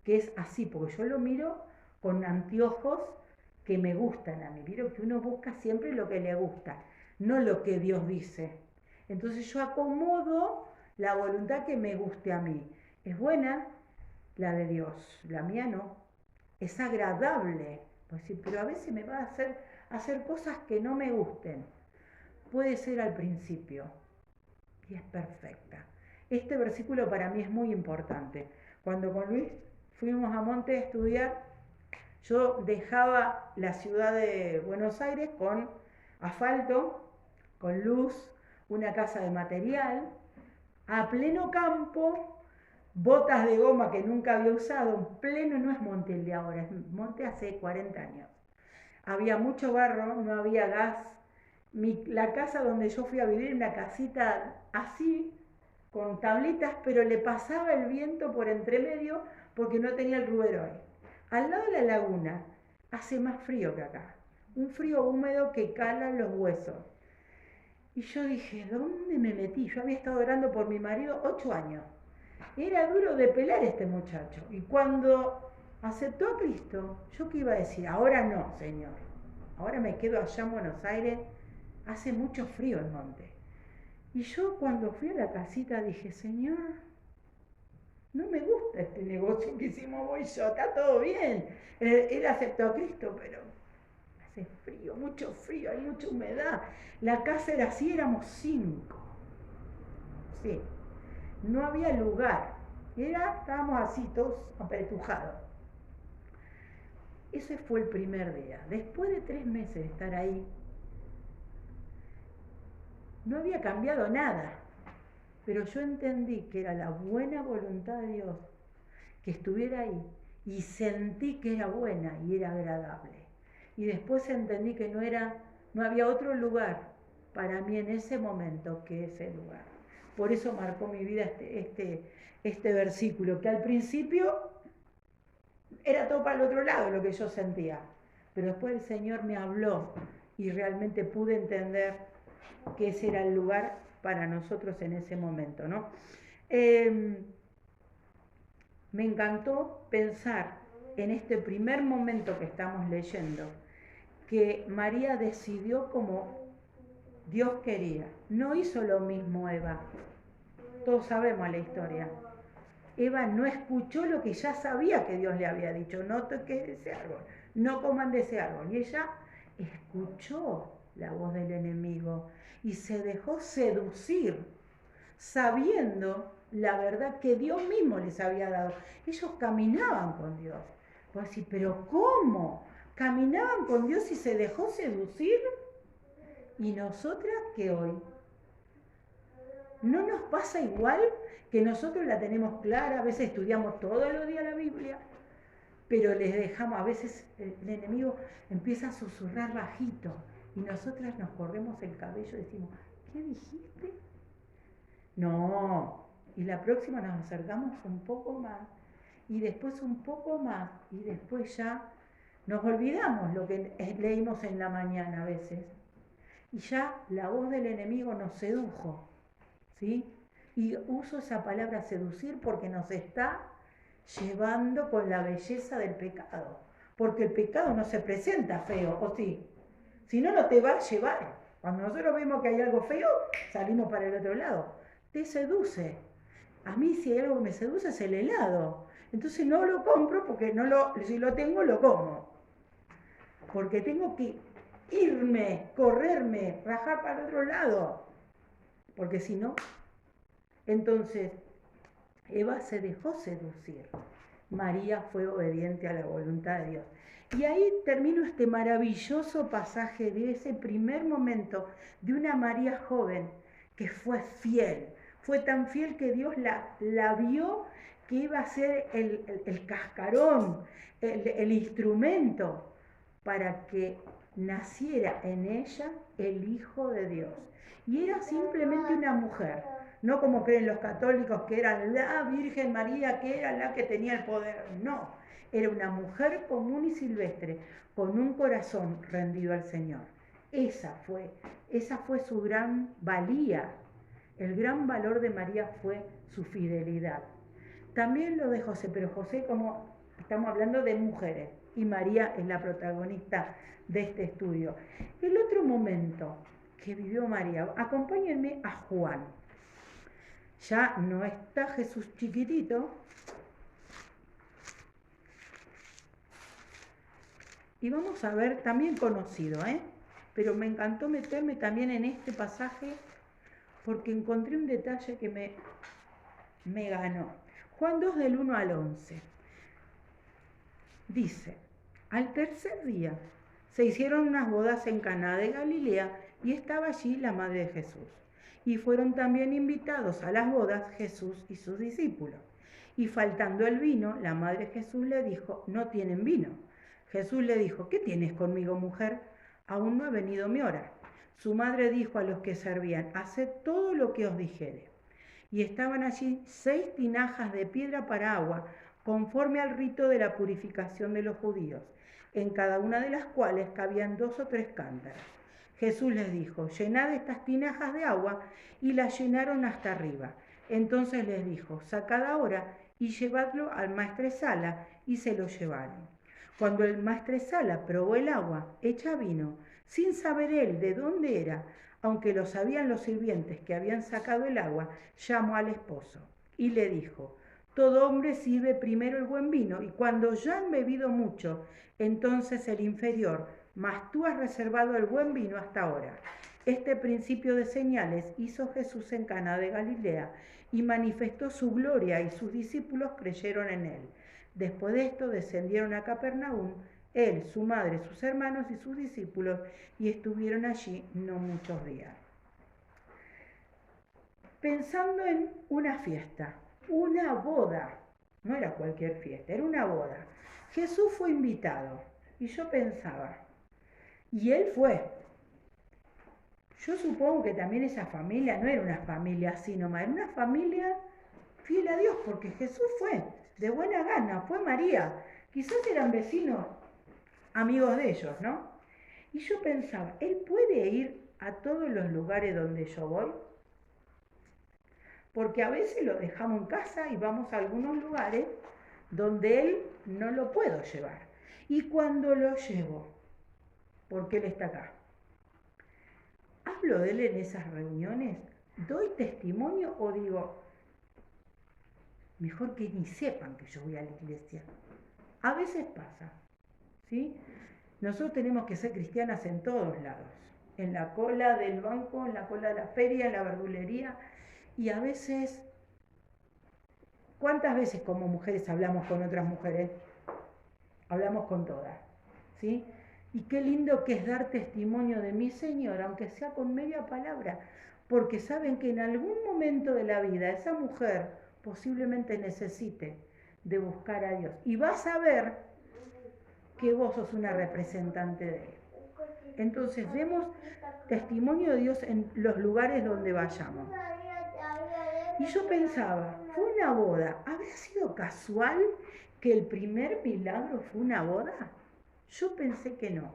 que es así, porque yo lo miro con anteojos que me gustan a mí. Vieron que uno busca siempre lo que le gusta, no lo que Dios dice. Entonces yo acomodo la voluntad que me guste a mí. Es buena la de Dios, la mía no. Es agradable, pues sí, pero a veces me va a hacer cosas que no me gusten. Puede ser al principio y es perfecta. Este versículo para mí es muy importante. Cuando con Luis fuimos a Monte a estudiar, yo dejaba la ciudad de Buenos Aires con asfalto, con luz, una casa de material, a pleno campo, botas de goma que nunca había usado, pleno, no es Monte el de ahora, es Monte hace 40 años. Había mucho barro, no había gas. La casa donde yo fui a vivir, una casita así, con tablitas, pero le pasaba el viento por entre medio porque no tenía el ruberoy. Al lado de la laguna hace más frío que acá, un frío húmedo que cala los huesos. Y yo dije, ¿dónde me metí? Yo había estado orando por mi marido 8 años. Era duro de pelar este muchacho. Y cuando aceptó a Cristo, ¿yo qué iba a decir? Ahora no, Señor. Ahora me quedo allá en Buenos Aires. Hace mucho frío en Monte. Y yo cuando fui a la casita dije, Señor, no me gusta este negocio que hicimos vos y yo, está todo bien. Él aceptó a Cristo, pero hace frío, mucho frío, hay mucha humedad. La casa era así, éramos 5. Sí, no había lugar. Estábamos así, todos apretujados. Ese fue el primer día. Después de 3 meses de estar ahí, no había cambiado nada. Pero yo entendí que era la buena voluntad de Dios que estuviera ahí y sentí que era buena y era agradable. Y después entendí que no había otro lugar para mí en ese momento que ese lugar. Por eso marcó mi vida este versículo, que al principio era todo para el otro lado lo que yo sentía. Pero después el Señor me habló y realmente pude entender que ese era el lugar para nosotros en ese momento, ¿no? Me encantó pensar en este primer momento que estamos leyendo, que María decidió como Dios quería. No hizo lo mismo Eva. Todos sabemos la historia. Eva no escuchó lo que ya sabía que Dios le había dicho, no toques ese árbol, no coman de ese árbol. Y ella escuchó la voz del enemigo y se dejó seducir, sabiendo la verdad que Dios mismo les había dado. Ellos caminaban con Dios. Vos decís, pero ¿cómo? ¿Caminaban con Dios y se dejó seducir? ¿Y nosotras qué hoy? ¿No nos pasa igual que nosotros la tenemos clara? A veces estudiamos todos los días la Biblia, pero les dejamos, a veces el enemigo empieza a susurrar bajito y nosotras nos corremos el cabello y decimos, ¿qué dijiste? No, y la próxima nos acercamos un poco más y después un poco más y después ya Nos olvidamos lo que leímos en la mañana a veces. Y ya la voz del enemigo nos sedujo, ¿sí? Y uso esa palabra seducir porque nos está llevando con la belleza del pecado. Porque el pecado no se presenta feo, ¿o sí? Si no, no te va a llevar. Cuando nosotros vemos que hay algo feo, salimos para el otro lado. Te seduce. A mí si hay algo que me seduce es el helado. Entonces no lo compro porque si lo tengo, lo como. Porque tengo que irme, correrme, rajar para el otro lado. Porque si no, entonces Eva se dejó seducir. María fue obediente a la voluntad de Dios. Y ahí termino este maravilloso pasaje de ese primer momento de una María joven que fue fiel. Fue tan fiel que Dios la vio que iba a ser el cascarón, el instrumento para que naciera en ella el Hijo de Dios. Y era simplemente una mujer, no como creen los católicos que era la Virgen María, que era la que tenía el poder. No, era una mujer común y silvestre, con un corazón rendido al Señor. Esa fue su gran valía. El gran valor de María fue su fidelidad. También lo de José, pero José, como estamos hablando de mujeres, y María es la protagonista de este estudio. El otro momento que vivió María, acompáñenme a Juan. Ya no está Jesús chiquitito. Y vamos a ver, también conocido, pero me encantó meterme también en este pasaje porque encontré un detalle que me ganó. Juan 2 del 1 al 11. Dice, al tercer día se hicieron unas bodas en Caná de Galilea y estaba allí la madre de Jesús. Y fueron también invitados a las bodas Jesús y sus discípulos. Y faltando el vino, la madre de Jesús le dijo, no tienen vino. Jesús le dijo, ¿qué tienes conmigo, mujer? Aún no ha venido mi hora. Su madre dijo a los que servían, haced todo lo que os dijere. Y estaban allí 6 tinajas de piedra para agua, conforme al rito de la purificación de los judíos, en cada una de las cuales cabían 2 o 3 cántaros. Jesús les dijo, llenad estas tinajas de agua, y las llenaron hasta arriba. Entonces les dijo, sacad ahora y llevadlo al maestresala, y se lo llevaron. Cuando el maestresala probó el agua hecha vino, sin saber él de dónde era, aunque lo sabían los sirvientes que habían sacado el agua, llamó al esposo y le dijo, todo hombre sirve primero el buen vino, y cuando ya han bebido mucho, entonces el inferior, mas tú has reservado el buen vino hasta ahora. Este principio de señales hizo Jesús en Caná de Galilea, y manifestó su gloria, y sus discípulos creyeron en él. Después de esto descendieron a Capernaum, él, su madre, sus hermanos y sus discípulos, y estuvieron allí no muchos días. Pensando en una fiesta, una boda, no era cualquier fiesta, era una boda. Jesús fue invitado y yo pensaba, y él fue. Yo supongo que también esa familia no era una familia así nomás, era una familia fiel a Dios, porque Jesús fue, de buena gana, fue María. Quizás eran vecinos, amigos de ellos, ¿no? Y yo pensaba, ¿él puede ir a todos los lugares donde yo voy? Porque a veces lo dejamos en casa y vamos a algunos lugares donde él no lo puedo llevar. Y cuando lo llevo, porque él está acá, hablo de él en esas reuniones, doy testimonio o digo, mejor que ni sepan que yo voy a la iglesia. A veces pasa, ¿sí? Nosotros tenemos que ser cristianas en todos lados, en la cola del banco, en la cola de la feria, en la verdulería, y a veces, ¿cuántas veces como mujeres hablamos con otras mujeres? Hablamos con todas, ¿sí? Y qué lindo que es dar testimonio de mi Señor, aunque sea con media palabra, porque saben que en algún momento de la vida esa mujer posiblemente necesite de buscar a Dios. Y vas a ver que vos sos una representante de Él. Entonces, demos testimonio de Dios en los lugares donde vayamos. Y yo pensaba, fue una boda. ¿Habrá sido casual que el primer milagro fue una boda? Yo pensé que no.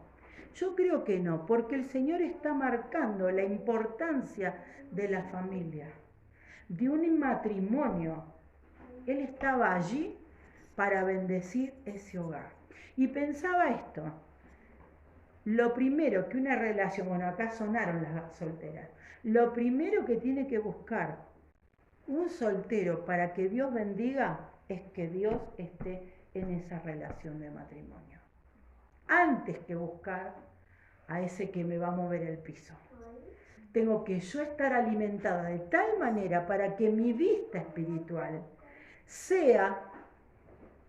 Yo creo que no, porque el Señor está marcando la importancia de la familia, de un matrimonio. Él estaba allí para bendecir ese hogar. Y pensaba esto, lo primero que una relación, bueno, acá sonaron las solteras, lo primero que tiene que buscar un soltero para que Dios bendiga es que Dios esté en esa relación de matrimonio. Antes que buscar a ese que me va a mover el piso. Tengo que yo estar alimentada de tal manera para que mi vista espiritual sea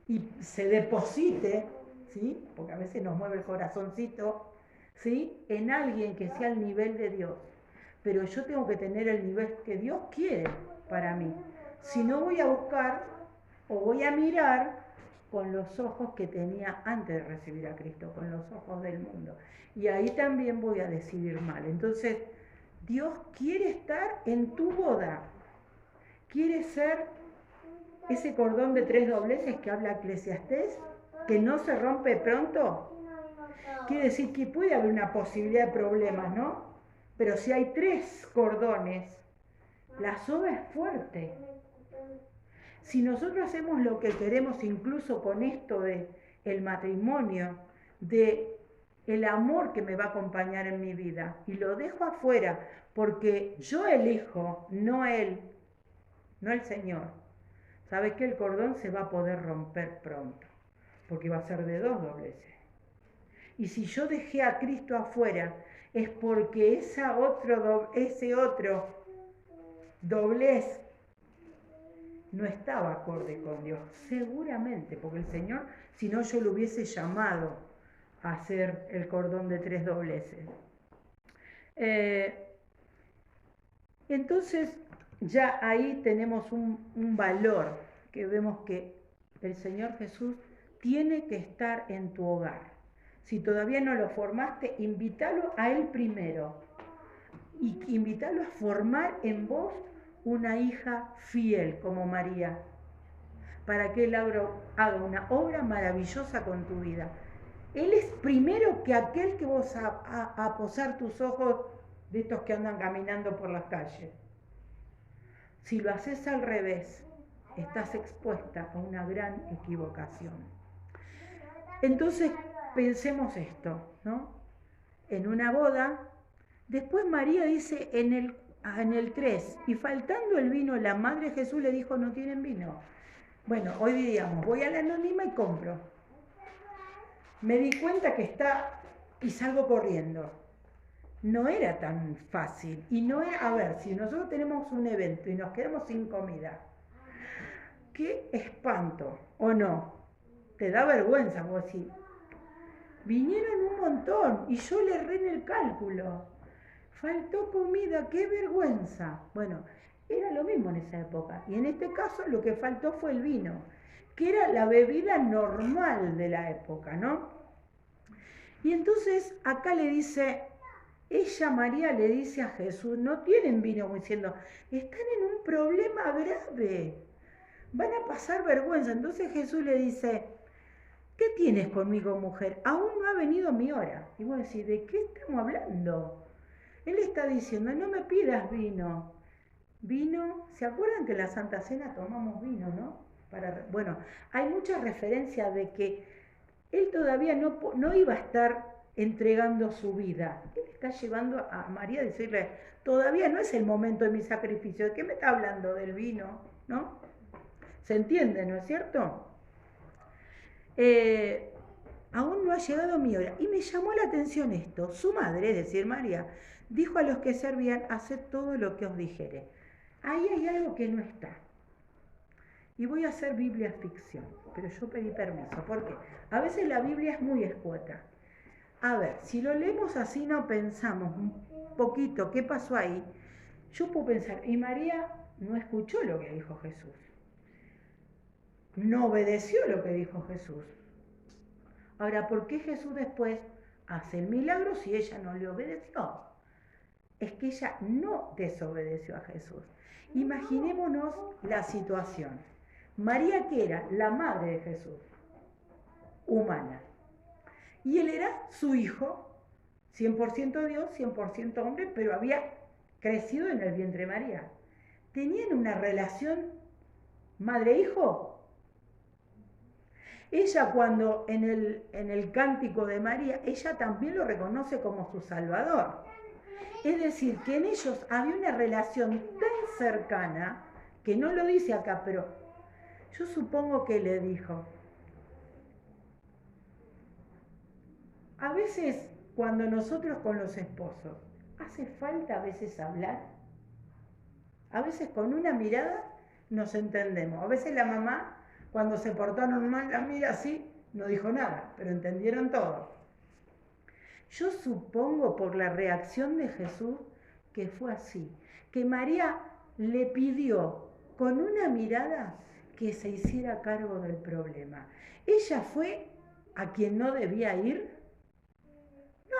y se deposite, ¿sí? Porque a veces nos mueve el corazoncito, ¿sí? En alguien que sea al nivel de Dios. Pero yo tengo que tener el nivel que Dios quiere para mí. Si no, voy a buscar o voy a mirar con los ojos que tenía antes de recibir a Cristo, con los ojos del mundo. Y ahí también voy a decidir mal. Entonces, Dios quiere estar en tu boda. Quiere ser ese cordón de 3 dobleces que habla Eclesiastés, que no se rompe pronto. Quiere decir que puede haber una posibilidad de problemas, ¿no? Pero si hay 3 cordones, la soga es fuerte. Si nosotros hacemos lo que queremos, incluso con esto de el matrimonio, de el amor que me va a acompañar en mi vida, y lo dejo afuera porque yo elijo, no él, no el Señor, ¿sabes qué? El cordón se va a poder romper pronto, porque va a ser de 2 dobleces. Y si yo dejé a Cristo afuera, es porque ese otro doblez no estaba acorde con Dios, seguramente, porque el Señor, si no, yo lo hubiese llamado a hacer el cordón de 3 dobleces. Entonces, ya ahí tenemos un valor que vemos que el Señor Jesús tiene que estar en tu hogar. Si todavía no lo formaste, invítalo a Él primero y invítalo a formar en vos una hija fiel como María, para que Él haga una obra maravillosa con tu vida. Él es primero que aquel que vos a posar tus ojos de estos que andan caminando por las calles. Si lo haces al revés, estás expuesta a una gran equivocación. Entonces, pensemos esto, ¿no? En una boda, después María dice en el 3, y faltando el vino, la madre de Jesús le dijo, no tienen vino. Bueno, hoy diríamos, voy a la anónima y compro. Me di cuenta que está y salgo corriendo. No era tan fácil. Y no era, a ver, si nosotros tenemos un evento y nos quedamos sin comida, qué espanto, ¿o no? Te da vergüenza, vos decís. Vinieron un montón y yo le erré en el cálculo. Faltó comida, qué vergüenza. Bueno, era lo mismo en esa época. Y en este caso lo que faltó fue el vino, que era la bebida normal de la época, ¿no? Y entonces acá le dice, ella, María, le dice a Jesús, no tienen vino, como diciendo, están en un problema grave, van a pasar vergüenza. Entonces Jesús le dice, ¿qué tienes conmigo, mujer? Aún no ha venido mi hora. Y vos decís, ¿de qué estamos hablando? Él está diciendo, no me pidas vino. Vino, ¿se acuerdan que en la Santa Cena tomamos vino, no? Bueno, hay muchas referencias de que él todavía no iba a estar entregando su vida. Él está llevando a María a decirle, todavía no es el momento de mi sacrificio. ¿De qué me está hablando? Del vino, ¿no? ¿Se entiende, no es cierto? Aún no ha llegado mi hora. Y me llamó la atención esto. Su madre, es decir, María, dijo a los que servían, haced todo lo que os dijere. Ahí hay algo que no está. Y voy a hacer Biblia ficción, pero yo pedí permiso. ¿Por qué? A veces la Biblia es muy escueta. A ver, si lo leemos así, no pensamos un poquito qué pasó ahí. Yo puedo pensar, y María no escuchó lo que dijo Jesús. No obedeció lo que dijo Jesús. Ahora, ¿por qué Jesús después hace el milagro si ella no le obedeció? Es que ella no desobedeció a Jesús. Imaginémonos la situación. María, que era la madre de Jesús, humana, Y él era su hijo, 100% Dios, 100% hombre, pero había crecido en el vientre de María. Tenían una relación madre-hijo. Ella cuando en el cántico de María, ella también lo reconoce como su Salvador. Es decir, que en ellos había una relación tan cercana, que no lo dice acá, pero yo supongo que le dijo. A veces, cuando nosotros con los esposos, hace falta a veces hablar. A veces con una mirada nos entendemos. A veces la mamá, cuando se portaron mal, la mira así, no dijo nada, pero entendieron todo. Yo supongo por la reacción de Jesús que fue así, que María le pidió con una mirada que se hiciera cargo del problema. Ella fue a quien no debía ir.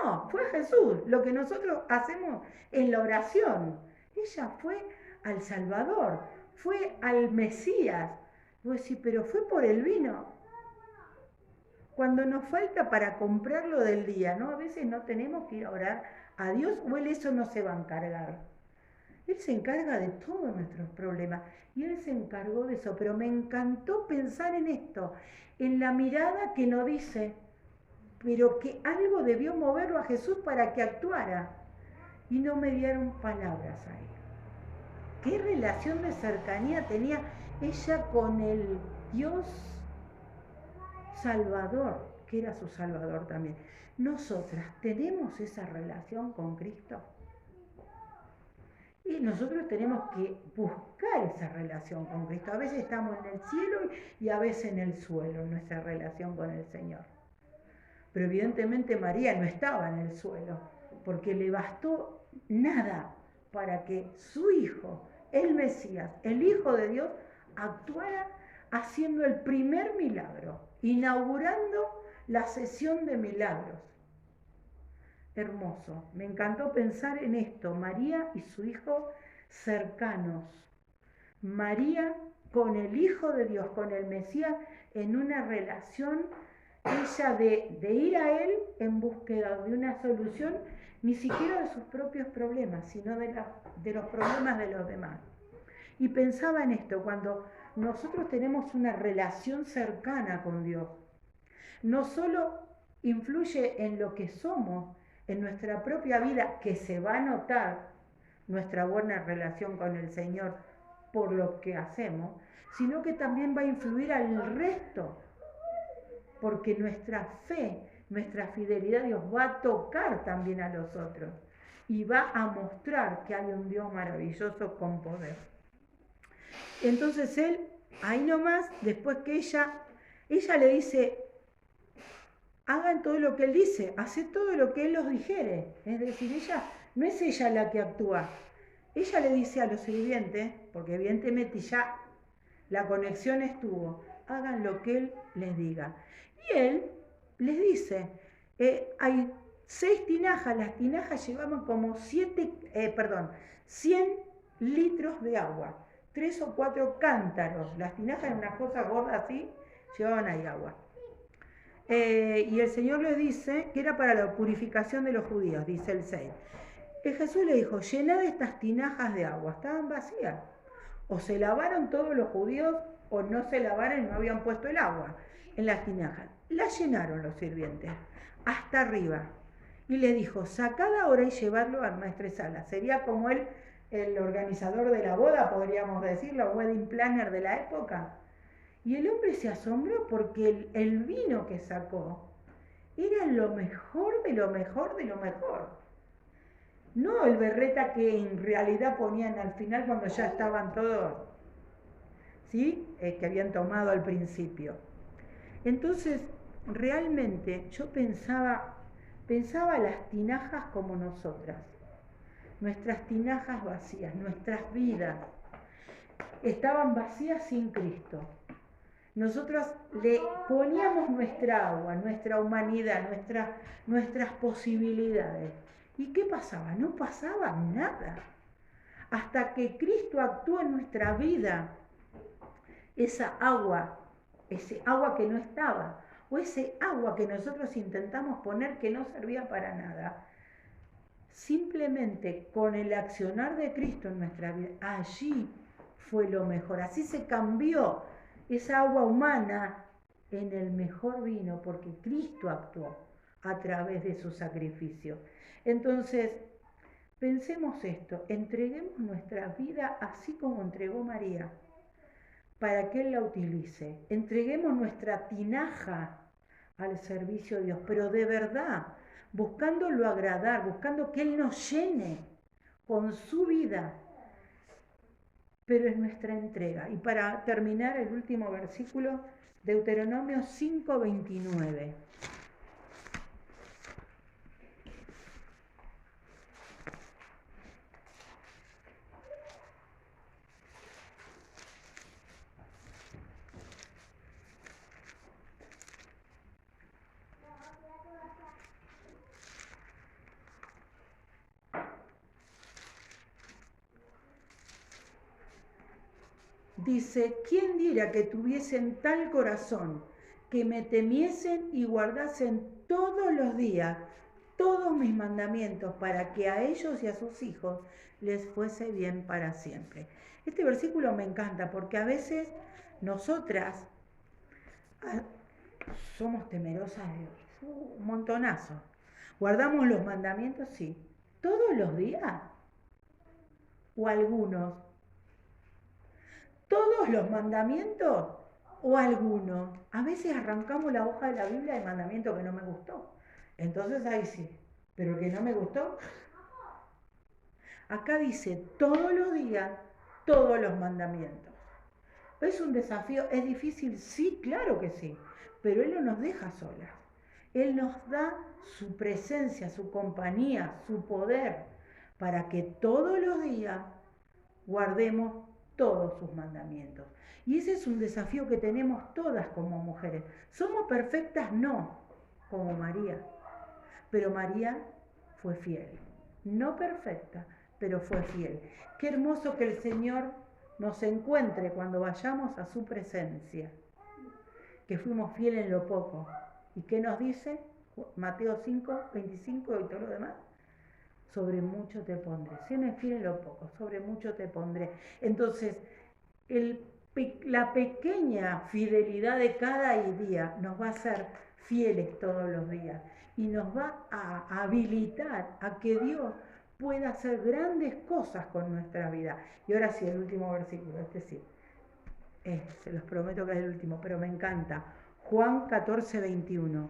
No, fue Jesús, lo que nosotros hacemos en la oración. Ella fue al Salvador, fue al Mesías. Vos decís, pero fue por el vino. Cuando nos falta para comprar lo del día, ¿no? A veces no tenemos que ir a orar a Dios o Él eso no se va a encargar. Él se encarga de todos nuestros problemas y Él se encargó de eso. Pero me encantó pensar en esto, en la mirada que nos dice, pero que algo debió moverlo a Jesús para que actuara. Y no me dieron palabras a Él. ¿Qué relación de cercanía tenía ella con el Dios Salvador, que era su Salvador también? ¿Nosotras tenemos esa relación con Cristo? Y nosotros tenemos que buscar esa relación con Cristo. A veces estamos en el cielo y a veces en el suelo, en nuestra relación con el Señor. Pero evidentemente María no estaba en el suelo, porque le bastó nada para que su hijo, el Mesías, el Hijo de Dios, actuara haciendo el primer milagro, inaugurando la sesión de milagros. Hermoso, me encantó pensar en esto, María y su hijo cercanos. María con el Hijo de Dios, con el Mesías, en una relación, ella de ir a Él en búsqueda de una solución, ni siquiera de sus propios problemas, sino de los problemas de los demás. Y pensaba en esto, cuando nosotros tenemos una relación cercana con Dios, no solo influye en lo que somos, en nuestra propia vida, que se va a notar nuestra buena relación con el Señor por lo que hacemos, sino que también va a influir al resto, porque nuestra fe, nuestra fidelidad a Dios va a tocar también a los otros y va a mostrar que hay un Dios maravilloso con poder. Entonces él, ahí nomás, después que ella le dice, hagan todo lo que él dice, hace todo lo que él los dijere. Es decir, no es ella la que actúa. Ella le dice a los sirvientes, porque evidentemente ya la conexión estuvo, hagan lo que él les diga. Y él les dice, hay 6 tinajas, las tinajas llevaban como 100 litros de agua, 3 o 4 cántaros, las tinajas eran una cosa gorda así, llevaban ahí agua. Y el Señor les dice que era para la purificación de los judíos, dice el 6. Y Jesús le dijo, llenad estas tinajas de agua, estaban vacías. O se lavaron todos los judíos o no se lavaron y no habían puesto el agua en las tinajas. Las llenaron los sirvientes hasta arriba. Y le dijo, sacad ahora y llevadlo al maestresala. Sería como el organizador de la boda, podríamos decirlo, el wedding planner de la época. Y el hombre se asombró porque el vino que sacó era lo mejor de lo mejor de lo mejor. No el berreta que en realidad ponían al final cuando ya estaban todos, ¿sí? Que habían tomado al principio. Entonces, realmente yo pensaba las tinajas como nosotras. Nuestras tinajas vacías, nuestras vidas estaban vacías sin Cristo. Nosotros le poníamos nuestra agua, nuestra humanidad, nuestras posibilidades. ¿Y qué pasaba? No pasaba nada. Hasta que Cristo actuó en nuestra vida, esa agua, ese agua que no estaba, o ese agua que nosotros intentamos poner que no servía para nada, simplemente con el accionar de Cristo en nuestra vida, allí fue lo mejor. Así se cambió esa agua humana en el mejor vino, porque Cristo actuó a través de su sacrificio. Entonces, pensemos esto, entreguemos nuestra vida así como entregó María, para que Él la utilice. Entreguemos nuestra tinaja al servicio de Dios, pero de verdad, buscándolo agradar, buscando que Él nos llene con su vida, pero es nuestra entrega. Y para terminar, el último versículo, Deuteronomio 5:29. Dice, ¿quién diera que tuviesen tal corazón, que me temiesen y guardasen todos los días todos mis mandamientos, para que a ellos y a sus hijos les fuese bien para siempre? Este versículo me encanta porque a veces nosotras somos temerosas de Dios, un montonazo. ¿Guardamos los mandamientos? Sí. ¿Todos los días? ¿O algunos? ¿Todos los mandamientos o algunos? A veces arrancamos la hoja de la Biblia de mandamiento que no me gustó. Entonces ahí sí. Pero el que no me gustó, acá dice todos los días, todos los mandamientos. ¿Es un desafío? ¿Es difícil? Sí, claro que sí. Pero Él no nos deja solas. Él nos da su presencia, su compañía, su poder, para que todos los días guardemos todos sus mandamientos. Y ese es un desafío que tenemos todas como mujeres. ¿Somos perfectas? No, como María. Pero María fue fiel. No perfecta, pero fue fiel. Qué hermoso que el Señor nos encuentre cuando vayamos a su presencia. Que fuimos fieles en lo poco. ¿Y qué nos dice? Mateo 5:25 y todo lo demás. Sobre mucho te pondré. Séme fiel en lo poco, sobre mucho te pondré. Entonces, la pequeña fidelidad de cada día nos va a hacer fieles todos los días y nos va a habilitar a que Dios pueda hacer grandes cosas con nuestra vida. Y ahora sí, el último versículo, este sí. Se los prometo que es el último, pero me encanta. Juan 14:21.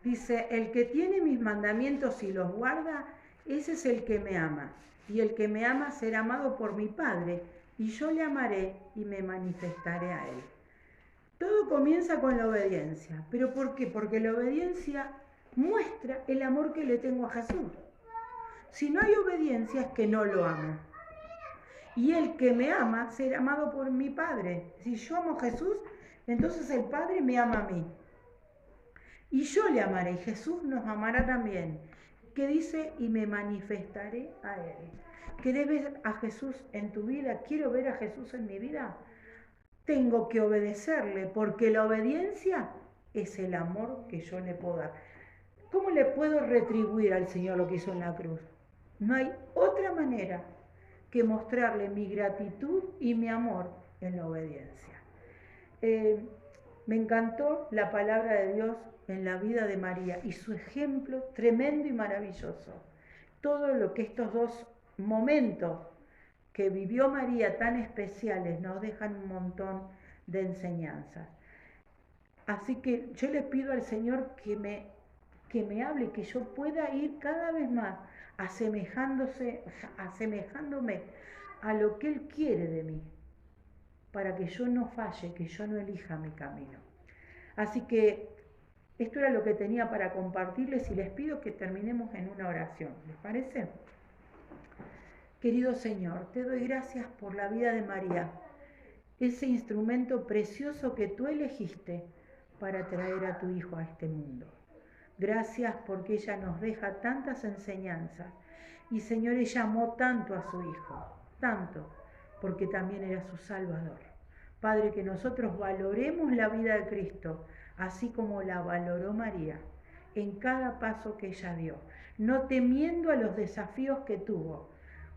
Dice, el que tiene mis mandamientos y los guarda, ese es el que me ama. Y el que me ama será amado por mi Padre, y yo le amaré y me manifestaré a él. Todo comienza con la obediencia. ¿Pero por qué? Porque la obediencia muestra el amor que le tengo a Jesús. Si no hay obediencia es que no lo amo. Y el que me ama será amado por mi Padre. Si yo amo a Jesús, entonces el Padre me ama a mí. Y yo le amaré, y Jesús nos amará también. ¿Qué dice? Y me manifestaré a Él. ¿Querés ver a Jesús en tu vida? ¿Quiero ver a Jesús en mi vida? Tengo que obedecerle, porque la obediencia es el amor que yo le puedo dar. ¿Cómo le puedo retribuir al Señor lo que hizo en la cruz? No hay otra manera que mostrarle mi gratitud y mi amor en la obediencia. Me encantó la palabra de Dios en la vida de María y su ejemplo tremendo y maravilloso. Todo lo que estos dos momentos que vivió María tan especiales nos dejan un montón de enseñanzas. Así que yo le pido al Señor que me hable, que yo pueda ir cada vez más asemejándome a lo que Él quiere de mí, para que yo no falle, que yo no elija mi camino. Así que esto era lo que tenía para compartirles y les pido que terminemos en una oración. ¿Les parece? Querido Señor, te doy gracias por la vida de María, ese instrumento precioso que tú elegiste para traer a tu Hijo a este mundo. Gracias porque ella nos deja tantas enseñanzas Y Señor, ella amó tanto a su Hijo, tanto, porque también era su Salvador. Padre, que nosotros valoremos la vida de Cristo, así como la valoró María, en cada paso que ella dio, no temiendo a los desafíos que tuvo,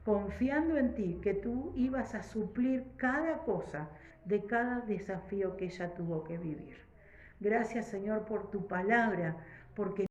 confiando en ti, que tú ibas a suplir cada cosa de cada desafío que ella tuvo que vivir. Gracias, Señor, por tu palabra, porque